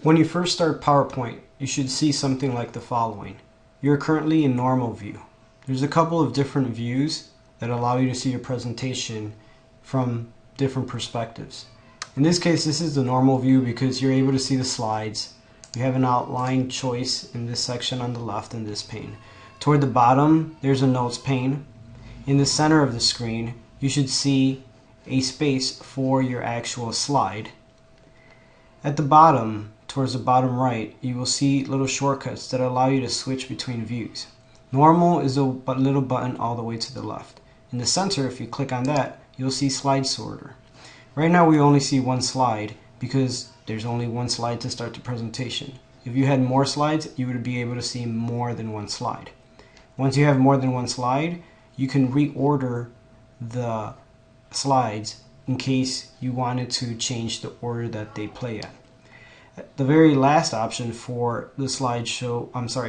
When you first start PowerPoint, you should see something like the following. You're currently in normal view. There's a couple of different views that allow you to see your presentation from different perspectives. In this case, this is the normal view because you're able to see the slides. You have an outline choice in this section on the left in this pane. Toward the bottom, there's a notes pane. In the center of the screen, you should see a space for your actual slide. At the bottom, towards the bottom right, you will see little shortcuts that allow you to switch between views. Normal is a little button all the way to the left. In the center, if you click on that, you'll see slide sorter. Right now we only see one slide because there's only one slide to start the presentation. If you had more slides, you would be able to see more than one slide. Once you have more than one slide, you can reorder the slides in case you wanted to change the order that they play at. The very last option for the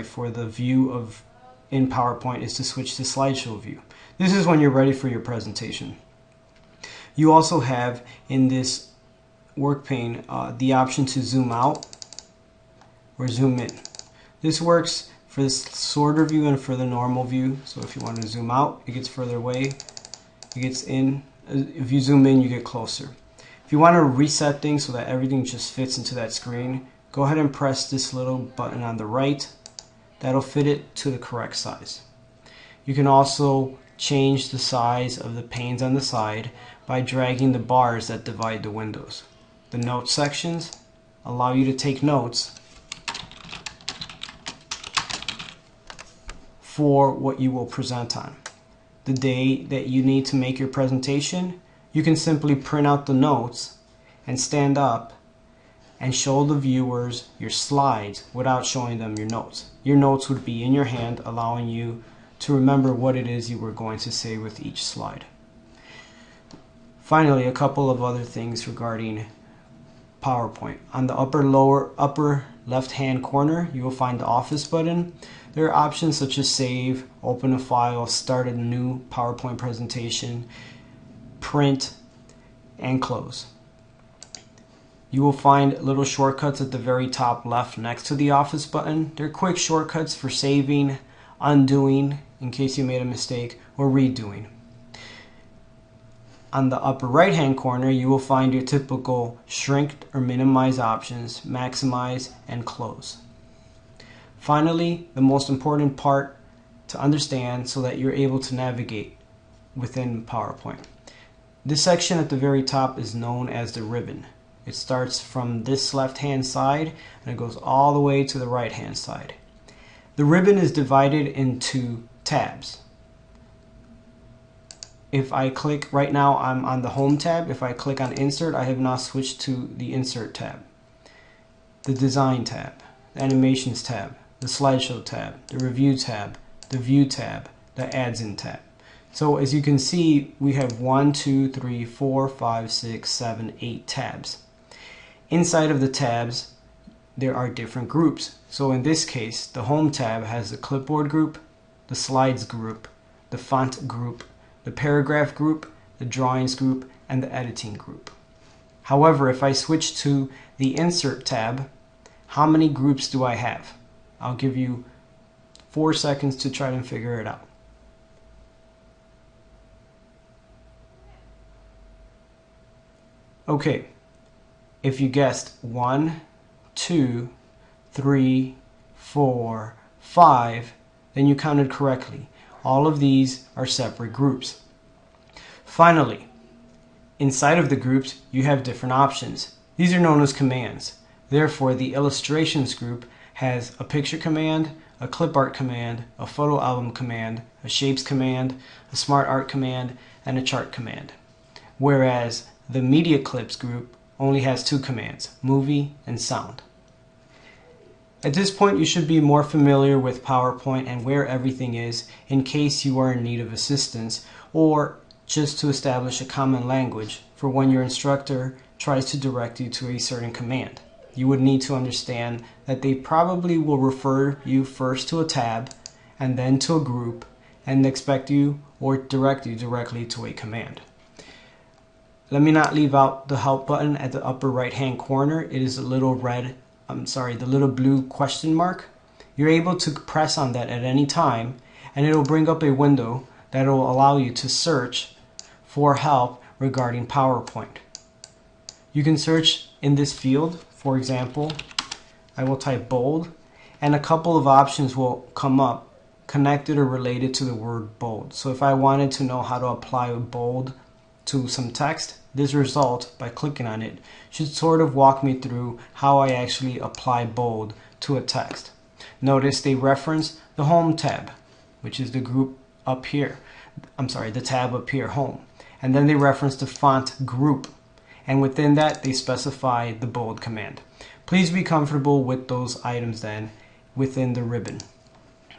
for the view of in PowerPoint is to switch to slideshow view. This is when you're ready for your presentation. You also have in this work pane the option to zoom out or zoom in. This works for the sorter view and for the normal view. So if you want to zoom out, it gets further away. It gets in. If you zoom in, you get closer. If you want to reset things so that everything just fits into that screen, go ahead and press this little button on the right. That'll fit it to the correct size. You can also change the size of the panes on the side by dragging the bars that divide the windows. The note sections allow you to take notes for what you will present on. The day that you need to make your presentation, you can simply print out the notes and stand up and show the viewers your slides without showing them your notes. Your notes would be in your hand, allowing you to remember what it is you were going to say with each slide. Finally, a couple of other things regarding PowerPoint. On the upper left-hand corner, you will find the Office button. There are options such as Save, Open a File, Start a new PowerPoint presentation, Print, and Close. You will find little shortcuts at the very top left next to the Office button. They're quick shortcuts for saving, undoing in case you made a mistake, or redoing. On the upper right hand corner, you will find your typical shrink or minimize options, maximize, and close. Finally, the most important part to understand so that you're able to navigate within PowerPoint. This section at the very top is known as the ribbon. It starts from this left hand side and it goes all the way to the right hand side. The ribbon is divided into tabs. If I click, right now I'm on the Home tab. If I click on Insert, I have now switched to the Insert tab, the Design tab, the Animations tab, the Slideshow tab, the Review tab, the View tab, the Ads In tab. So as you can see, we have 1, 2, 3, 4, 5, 6, 7, 8 tabs. Inside of the tabs, there are different groups. So in this case, the Home tab has the Clipboard group, the Slides group, the Font group, the Paragraph group, the Drawings group, and the Editing group. However, if I switch to the Insert tab, how many groups do I have? I'll give you 4 seconds to try and figure it out. Okay, if you guessed 1, 2, 3, 4, 5, then you counted correctly. All of these are separate groups. Finally, inside of the groups, you have different options. These are known as commands. Therefore, the Illustrations group has a picture command, a clip art command, a photo album command, a shapes command, a smart art command, and a chart command. Whereas the Media Clips group only has 2 commands, movie and sound. At this point, you should be more familiar with PowerPoint and where everything is in case you are in need of assistance, or just to establish a common language for when your instructor tries to direct you to a certain command. You would need to understand that they probably will refer you first to a tab and then to a group and expect you or direct you directly to a command. Let me not leave out the help button at the upper right hand corner. It is a little red the little blue question mark, you're able to press on that at any time, and it'll bring up a window that will allow you to search for help regarding PowerPoint. You can search in this field. For example, I will type bold, and a couple of options will come up connected or related to the word bold. So if I wanted to know how to apply bold to some text, this result, by clicking on it, should sort of walk me through how I actually apply bold to a text. Notice they reference the Home tab, which is the group up here. The tab up here, Home. And then they reference the font group. And within that, they specify the bold command. Please be comfortable with those items then within the ribbon.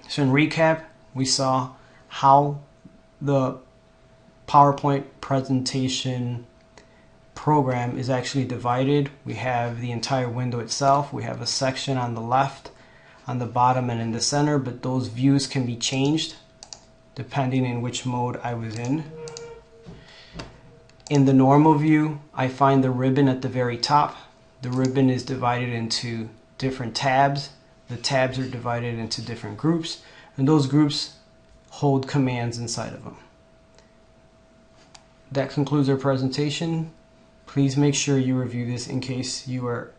So in recap, we saw how the PowerPoint presentation program is actually divided. We have the entire window itself. We have a section on the left, on the bottom, and in the center, but those views can be changed depending on which mode I was in. In the normal view, I find the ribbon at the very top. The ribbon is divided into different tabs. The tabs are divided into different groups, and those groups hold commands inside of them. That concludes our presentation. Please make sure you review this in case you are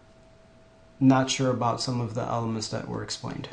not sure about some of the elements that were explained.